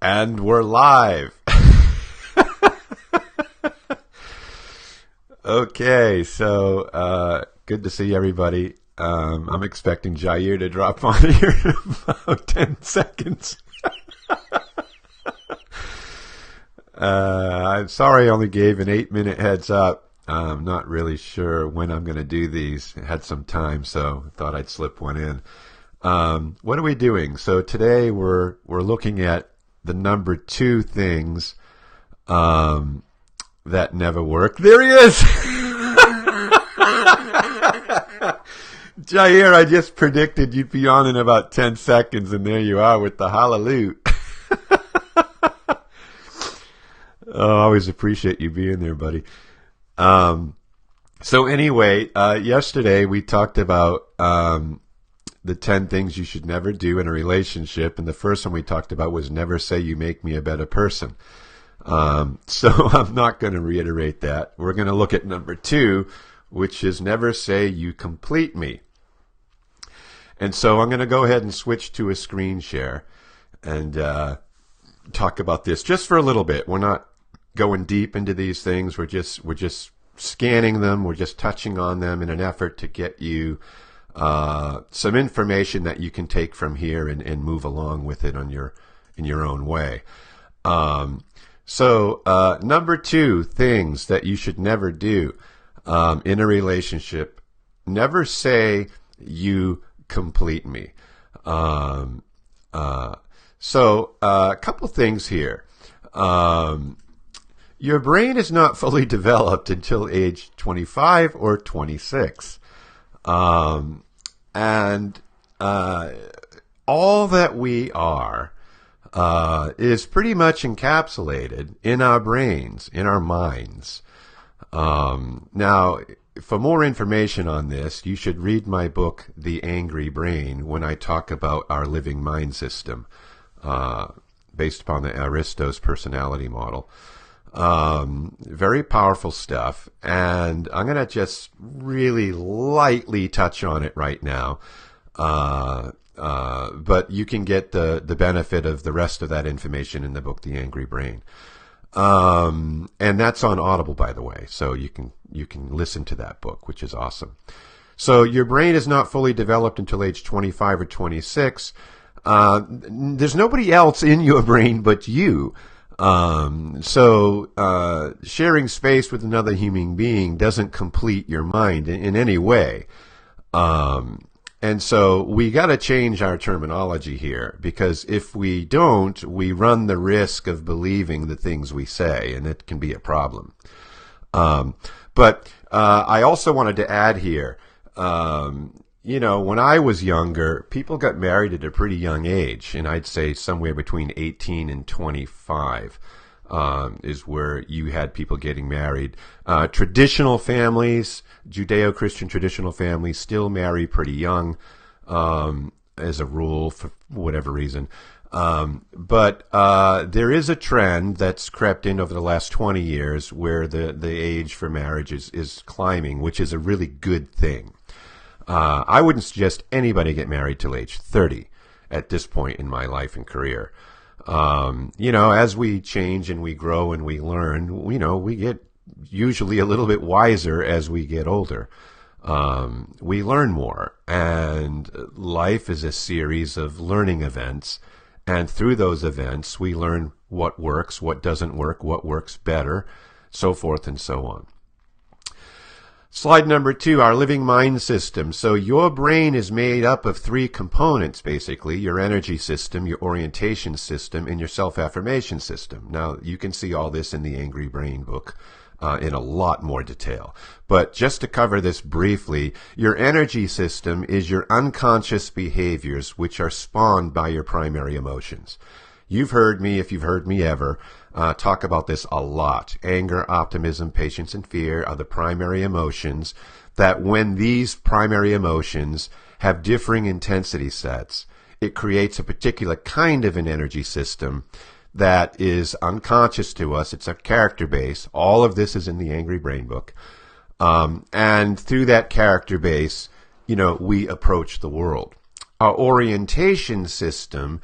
And we're live. Okay, so good to see everybody. I'm expecting Jair to drop on here in about 10 seconds. I'm sorry I only gave an 8-minute heads up. I'm not really sure when I'm going to do these. I had some time, so I thought I'd slip one in. What are we doing? So today we're looking at the number 2 things that never work. There he is! Jair, I just predicted you'd be on in about 10 seconds, and there you are with the hallelujah. Oh, I always appreciate you being there, buddy. So anyway, yesterday we talked about the 10 things you should never do in a relationship, and the first one we talked about was never say you make me a better person. So I'm not going to reiterate that. We're going to look at number 2, which is never say you complete me. And so I'm going to go ahead and switch to a screen share and talk about this just for a little bit. We're not going deep into these things. We're just scanning them. We're just touching on them in an effort to get you some information that you can take from here and move along with it in your own way. So number 2 things that you should never do in a relationship: never say you complete me. So a couple things here. Your brain is not fully developed until age 25 or 26. And all that we are is pretty much encapsulated in our brains, in our minds. Now, for more information on this, you should read my book, The Angry Brain, when I talk about our living mind system, based upon the Aristo's personality model. Very powerful stuff, and I'm going to just really lightly touch on it right now. But you can get the benefit of the rest of that information in the book, The Angry Brain. And that's on Audible, by the way, so you can listen to that book, which is awesome. So your brain is not fully developed until age 25 or 26. There's nobody else in your brain but you. So sharing space with another human being doesn't complete your mind in any way. And so we got to change our terminology here, because if we don't, we run the risk of believing the things we say, and it can be a problem. But I also wanted to add here, when I was younger, people got married at a pretty young age, and I'd say somewhere between 18 and 25 is where you had people getting married. Traditional families, Judeo-Christian traditional families, still marry pretty young, as a rule, for whatever reason. But there is a trend that's crept in over the last 20 years where the age for marriage is climbing, which is a really good thing. I wouldn't suggest anybody get married till age 30 at this point in my life and career. As we change and we grow and we learn, we get usually a little bit wiser as we get older. We learn more, and life is a series of learning events. And through those events, we learn what works, what doesn't work, what works better, so forth and so on. Slide number 2, our living mind system. So your brain is made up of 3 components, basically: your energy system, your orientation system, and your self-affirmation system. Now, you can see all this in the Angry Brain book in a lot more detail. But just to cover this briefly, your energy system is your unconscious behaviors, which are spawned by your primary emotions. You've heard me, if you've heard me ever, talk about this a lot. Anger, optimism, patience, and fear are the primary emotions that, when these primary emotions have differing intensity sets, it creates a particular kind of an energy system that is unconscious to us. It's a character base. All of this is in the Angry Brain book. And through that character base, we approach the world. Our orientation system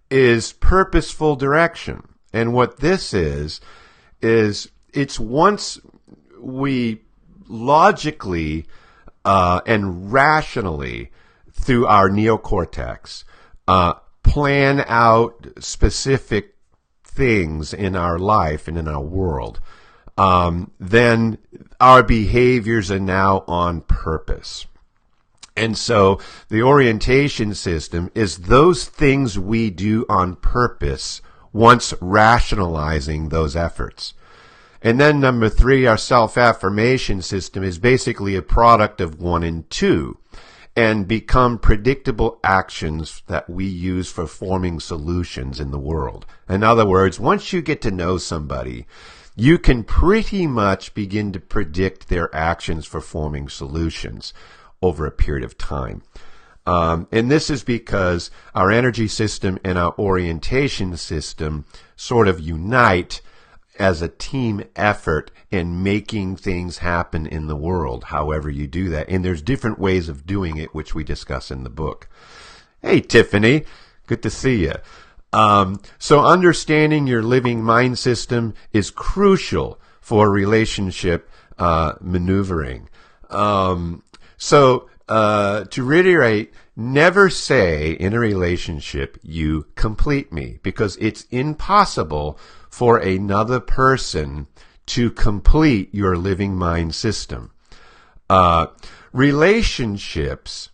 is purposeful direction. And what this is it's once we logically and rationally through our neocortex plan out specific things in our life and in our world, then our behaviors are now on purpose. And so the orientation system is those things we do on purpose once rationalizing those efforts. And then number 3, our self-affirmation system is basically a product of 1 and 2 and become predictable actions that we use for forming solutions in the world. In other words, once you get to know somebody, you can pretty much begin to predict their actions for forming solutions over a period of time. And this is because our energy system and our orientation system sort of unite as a team effort in making things happen in the world, however you do that. And there's different ways of doing it, which we discuss in the book. Hey, Tiffany. Good to see you. So understanding your living mind system is crucial for relationship maneuvering. So to reiterate, never say in a relationship, you complete me, because it's impossible for another person to complete your living mind system. Relationships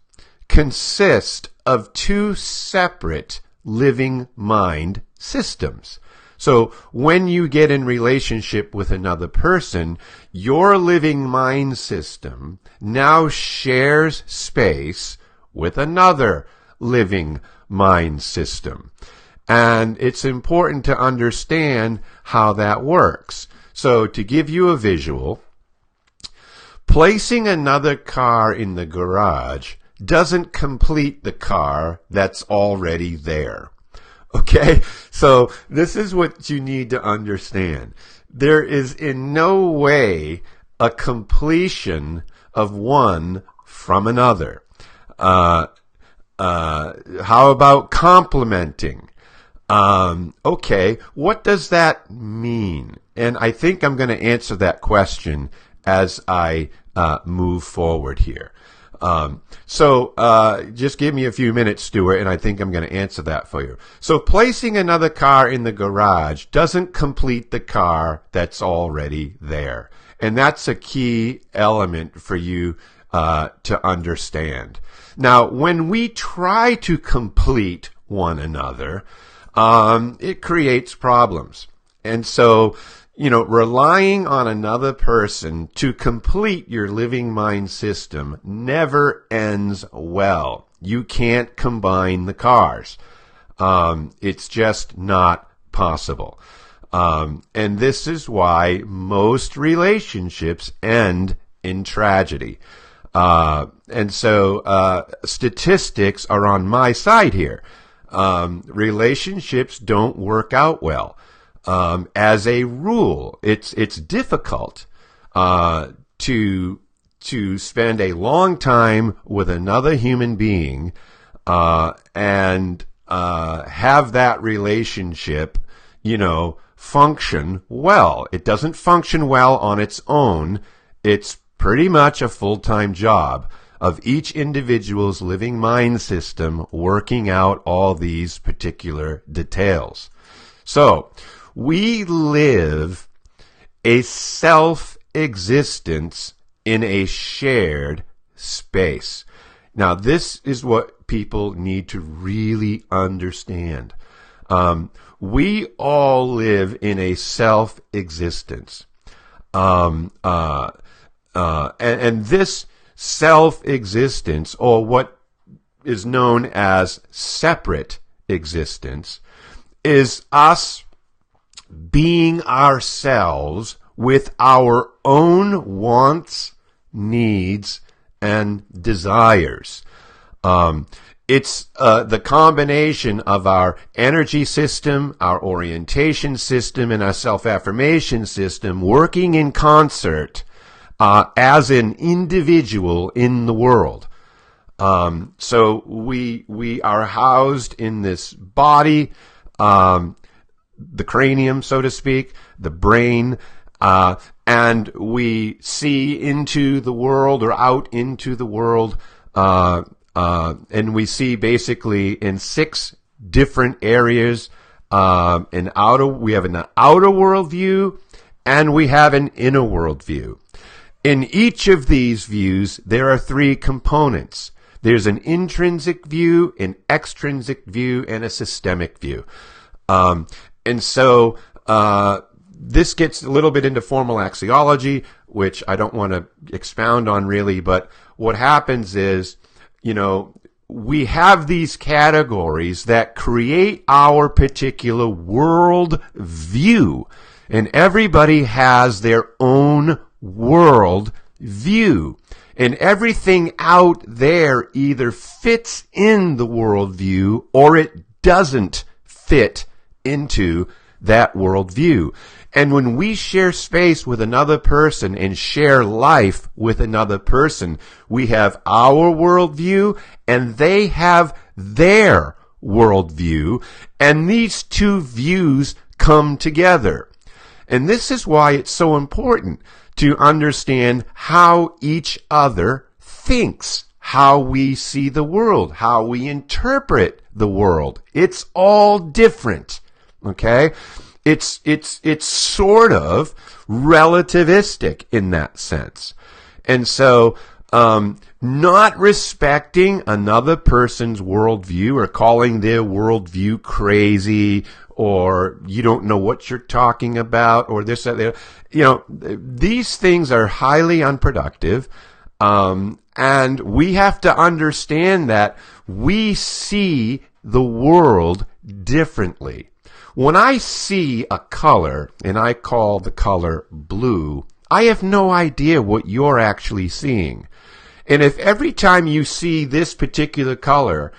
consist of 2 separate living mind systems. So when you get in relationship with another person, your living mind system now shares space with another living mind system. And it's important to understand how that works. So to give you a visual, placing another car in the garage doesn't complete the car that's already there. Okay? So this is what you need to understand. There is in no way a completion of one from another. How about complementing? Okay, what does that mean? And I think I'm going to answer that question as I move forward here. So just give me a few minutes, Stuart, and I think I'm going to answer that for you. So placing another car in the garage doesn't complete the car that's already there. And that's a key element for you to understand. Now, when we try to complete one another, it creates problems. And so, relying on another person to complete your living mind system never ends well. You can't combine the cars. It's just not possible. And this is why most relationships end in tragedy. And so statistics are on my side here. Relationships don't work out well. As a rule, it's difficult to spend a long time with another human being and have that relationship, function well. It doesn't function well on its own. It's pretty much a full-time job of each individual's living mind system working out all these particular details. So, we live a self-existence in a shared space. Now, this is what people need to really understand. We all live in a self-existence. And this self-existence, or what is known as separate existence, is us being ourselves with our own wants, needs, and desires. It's the combination of our energy system, our orientation system, and our self-affirmation system working in concert as an individual in the world. So we are housed in this body, the cranium, so to speak, the brain, and we see into the world or out into the world, and we see basically in 6 different areas. We have an outer world view, and we have an inner world view. In each of these views, there are 3 components. There's an intrinsic view, an extrinsic view, and a systemic view. And so this gets a little bit into formal axiology, which I don't want to expound on really, but what happens is, we have these categories that create our particular world view, and everybody has their own world view. And everything out there either fits in the worldview or it doesn't fit into that worldview. And when we share space with another person and share life with another person, we have our worldview and they have their worldview, and these 2 views come together. And this is why it's so important to understand how each other thinks, how we see the world, how we interpret the world. It's all different, okay? It's sort of relativistic in that sense. And so, not respecting another person's worldview or calling their worldview crazy, or you don't know what you're talking about, or this, that, these things are highly unproductive. And we have to understand that we see the world differently. When I see a color and I call the color blue, I have no idea what you're actually seeing. And if every time you see this particular color,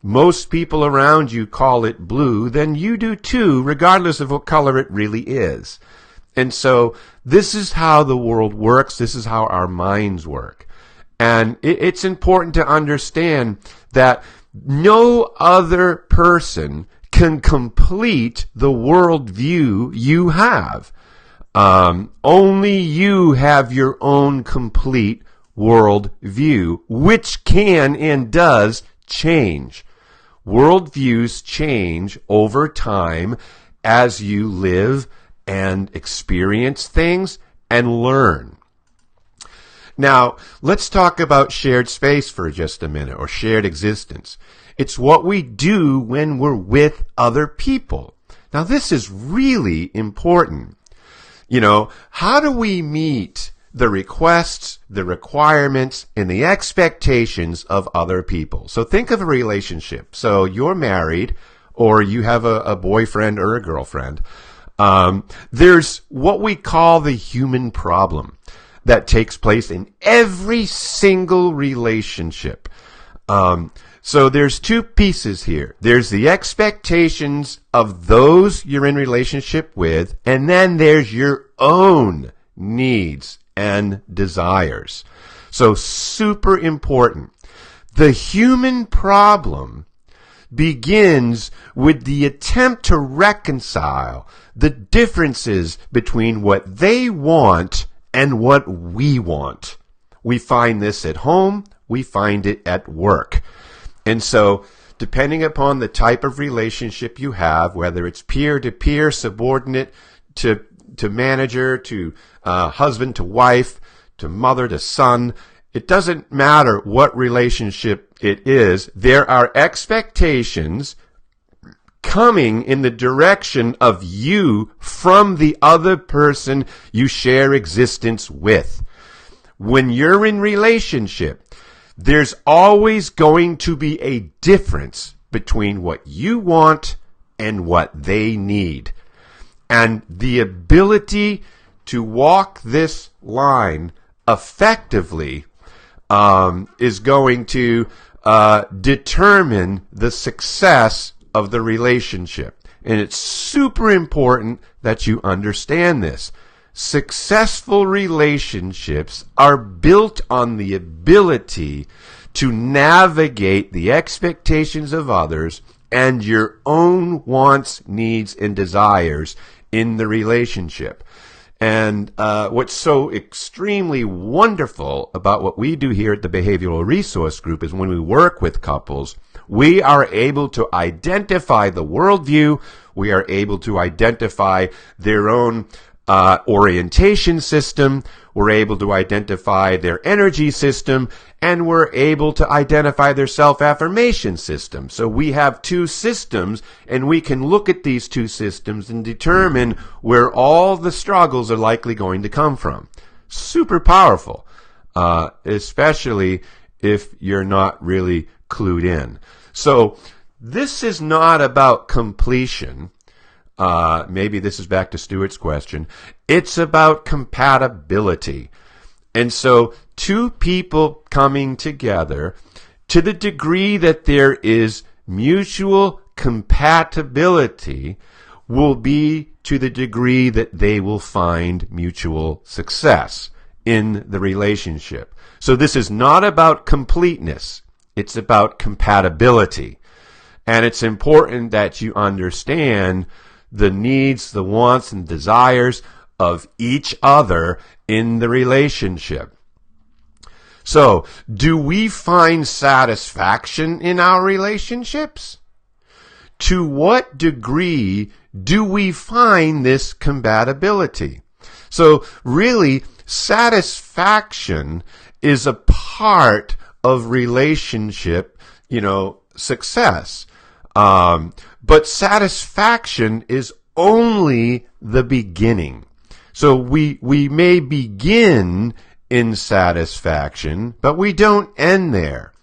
most people around you call it blue, then you do too, regardless of what color it really is. And so this is how the world works. This is how our minds work. And it's important to understand that no other person can complete the worldview you have. Only you have your own complete worldview, which can and does change. Worldviews change over time as you live and experience things and learn. Now, let's talk about shared space for just a minute, or shared existence. It's what we do when we're with other people. Now, this is really important. How do we meet the requests, the requirements, and the expectations of other people? So think of a relationship. So you're married, or you have a boyfriend or a girlfriend. There's what we call the human problem that takes place in every single relationship. So there's 2 pieces here. There's the expectations of those you're in relationship with, and then there's your own needs and desires. So super important. The human problem begins with the attempt to reconcile the differences between what they want and what we want. We find this at home. We find it at work. And so, depending upon the type of relationship you have, whether it's peer-to-peer, subordinate to manager, to husband to wife, to mother to son, it doesn't matter what relationship it is, there are expectations coming in the direction of you from the other person you share existence with. When you're in relationship, there's always going to be a difference between what you want and what they need. And the ability to walk this line effectively is going to determine the success of the relationship. And it's super important that you understand this. Successful relationships are built on the ability to navigate the expectations of others and your own wants, needs, and desires in the relationship. And what's so extremely wonderful about what we do here at the Behavioral Resource Group is when we work with couples, we are able to identify the worldview, we are able to identify their own orientation system, we're able to identify their energy system, and we're able to identify their self-affirmation system. So we have two systems, and we can look at these two systems and determine where all the struggles are likely going to come from. Super powerful, especially if you're not really clued in. So this is not about completion. Maybe this is back to Stuart's question. It's about compatibility. And so two people coming together, to the degree that there is mutual compatibility, will be to the degree that they will find mutual success in the relationship. So this is not about completeness. It's about compatibility. And it's important that you understand the needs, the wants, and desires of each other in the relationship. So, do we find satisfaction in our relationships? To what degree do we find this compatibility? So, really, satisfaction is a part of relationship, success. But satisfaction is only the beginning. So we may begin in satisfaction, but we don't end there.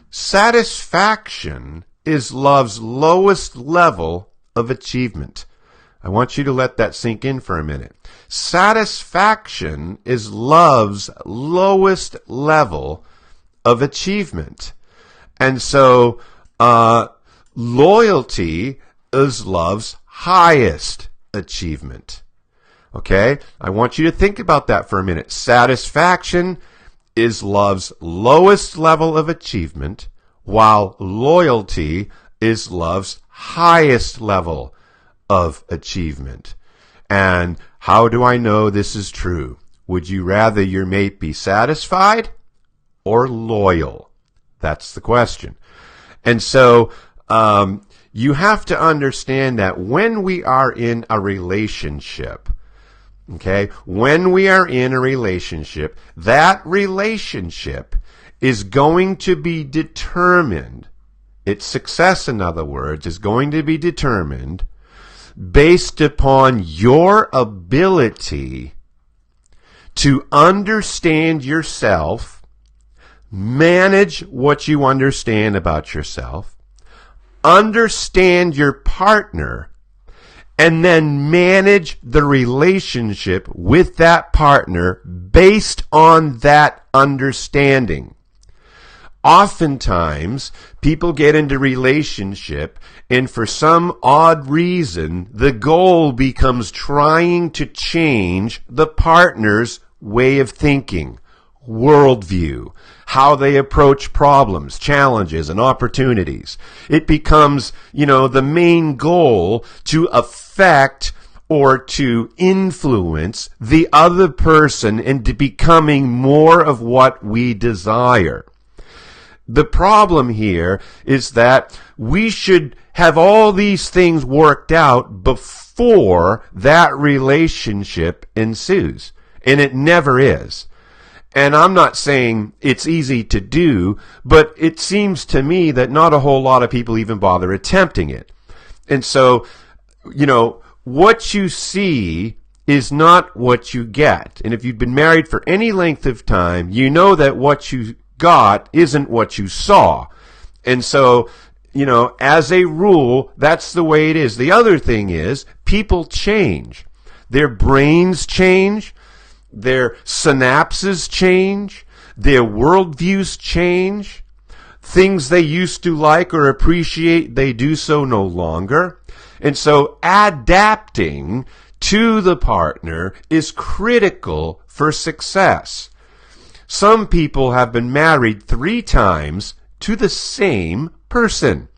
Satisfaction is love's lowest level of achievement. I want you to let that sink in for a minute. Satisfaction is love's lowest level of achievement. And so, loyalty is love's highest achievement. Okay? I want you to think about that for a minute. Satisfaction is love's lowest level of achievement, while loyalty is love's highest level of achievement. And how do I know this is true? Would you rather your mate be satisfied or loyal? That's the question. And so, you have to understand that when we are in a relationship, okay, when we are in a relationship, that relationship is going to be determined, its success, in other words, is going to be determined based upon your ability to understand yourself, manage what you understand about yourself, understand your partner, and then manage the relationship with that partner based on that understanding. Oftentimes, people get into relationship, and for some odd reason, the goal becomes trying to change the partner's way of thinking, worldview, how they approach problems, challenges, and opportunities. It becomes, the main goal to affect or to influence the other person into becoming more of what we desire. The problem here is that we should have all these things worked out before that relationship ensues. And it never is. And I'm not saying it's easy to do, but it seems to me that not a whole lot of people even bother attempting it. And so, what you see is not what you get. And if you've been married for any length of time, you know that what you got isn't what you saw. And so, as a rule, that's the way it is. The other thing is, people change. Their brains change. Their synapses change. Their worldviews change. Things they used to like or appreciate, they do so no longer. And so adapting to the partner is critical for success. Some people have been married 3 times to the same person,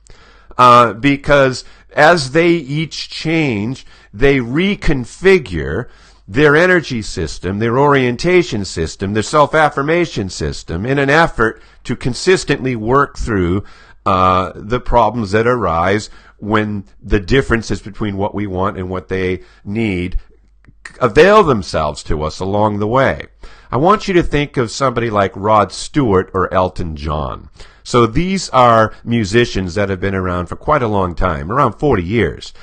because as they each change, they reconfigure their energy system, their orientation system, their self-affirmation system in an effort to consistently work through the problems that arise when the differences between what we want and what they need avail themselves to us along the way. I want you to think of somebody like Rod Stewart or Elton John. So these are musicians that have been around for quite a long time, around 40 years.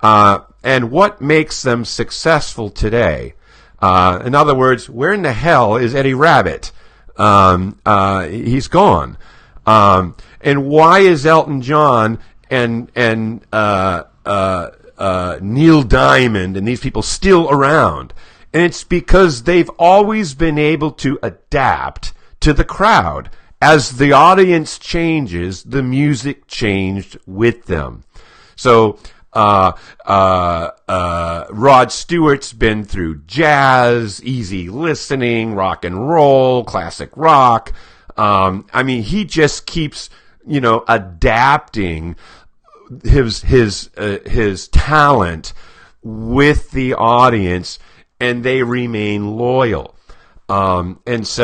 And what makes them successful today? In other words, where in the hell is Eddie Rabbitt? He's gone. And why is Elton John and Neil Diamond and these people still around? And it's because they've always been able to adapt to the crowd. As the audience changes, the music changed with them. So Rod Stewart's been through jazz, easy listening, rock and roll, classic rock. He just keeps, adapting his talent with the audience, and they remain loyal. This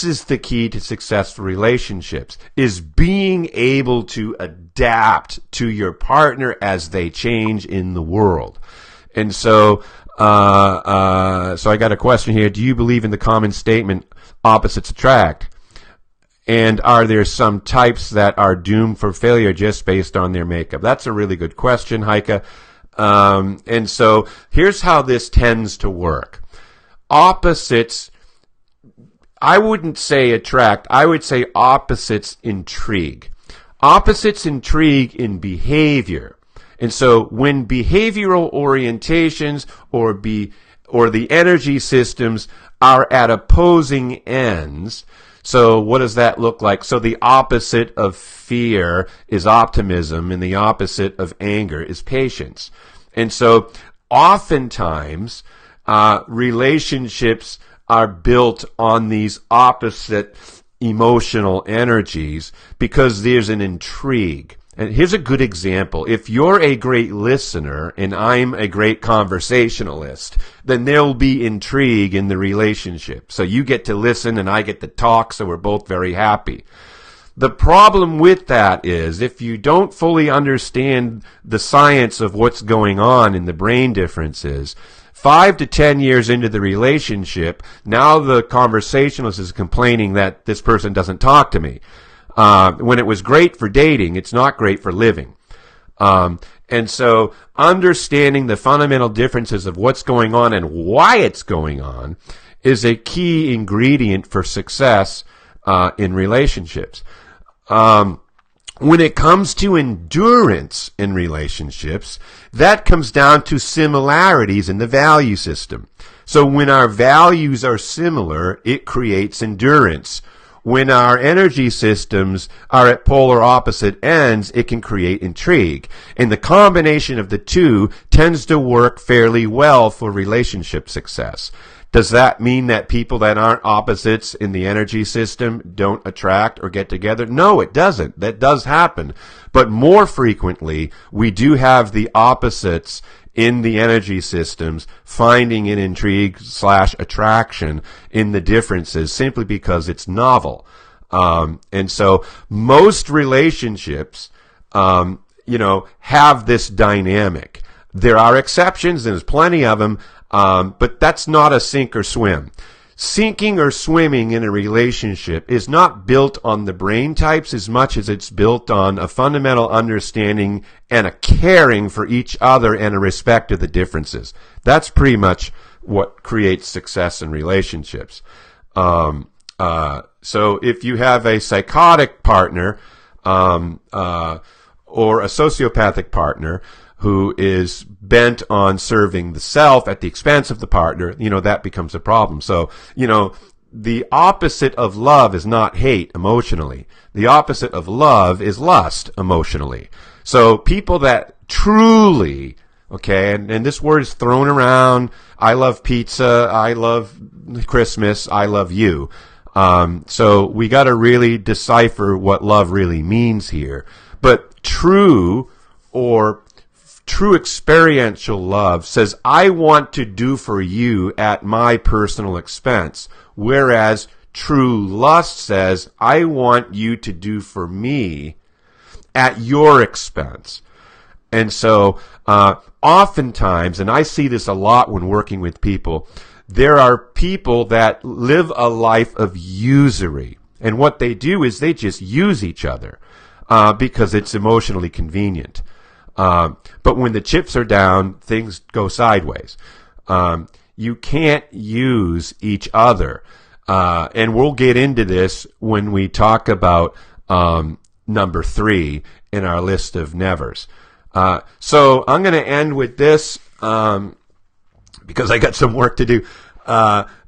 is the key to successful relationships, is being able to adapt to your partner as they change in the world. And so I got a question here. Do you believe in the common statement, opposites attract? And are there some types that are doomed for failure just based on their makeup? That's a really good question, Heike. And so here's how this tends to work. Opposites, I wouldn't say attract, I would say opposites intrigue. Opposites intrigue in behavior. And so when behavioral orientations or the energy systems are at opposing ends, so what does that look like? So the opposite of fear is optimism, and the opposite of anger is patience. And so oftentimes relationships are built on these opposite emotional energies because there's an intrigue. And here's a good example. If you're a great listener and I'm a great conversationalist, then there'll be intrigue in the relationship. So you get to listen and I get to talk, so we're both very happy. The problem with that is if you don't fully understand the science of what's going on in the brain differences, 5 to 10 years into the relationship, now the conversationalist is complaining that this person doesn't talk to me. When it was great for dating, it's not great for living. And so understanding the fundamental differences of what's going on and why it's going on is a key ingredient for success in relationships. When it comes to endurance in relationships, that comes down to similarities in the value system. So when our values are similar, it creates endurance. When our energy systems are at polar opposite ends, it can create intrigue. And the combination of the two tends to work fairly well for relationship success. Does that mean that people that aren't opposites in the energy system don't attract or get together? No, it doesn't. That does happen. But more frequently, we do have the opposites in the energy systems finding an intrigue / attraction in the differences simply because it's novel. And so most relationships, have this dynamic. There are exceptions, and there's plenty of them, but that's not a sink or swim. Sinking or swimming in a relationship is not built on the brain types as much as it's built on a fundamental understanding and a caring for each other and a respect of the differences. That's pretty much what creates success in relationships. So if you have a psychotic partner or a sociopathic partner who is bent on serving the self at the expense of the partner, that becomes a problem. So, the opposite of love is not hate emotionally. The opposite of love is lust emotionally. So people that truly Okay, and this word is thrown around. I love pizza. I love Christmas. I love you. So we got to really decipher what love really means here. But true experiential love says, I want to do for you at my personal expense. Whereas true lust says, I want you to do for me at your expense. And so, oftentimes, and I see this a lot when working with people, there are people that live a life of usury. And what they do is they just use each other, because it's emotionally convenient. But when the chips are down, things go sideways. You can't use each other. And we'll get into this when we talk about, number 3 in our list of nevers. So I'm going to end with this, because I got some work to do.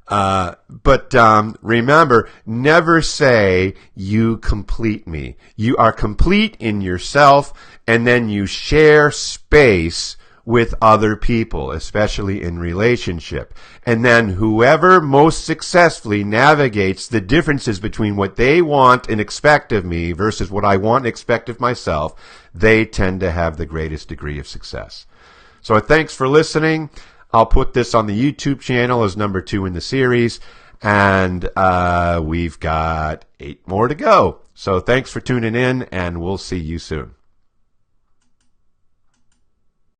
But remember, never say you complete me. You are complete in yourself, and then you share space with other people, especially in relationship. And then whoever most successfully navigates the differences between what they want and expect of me versus what I want and expect of myself, they tend to have the greatest degree of success. So thanks for listening. I'll put this on the YouTube channel as number 2 in the series, and we've got 8 more to go. So thanks for tuning in, and we'll see you soon.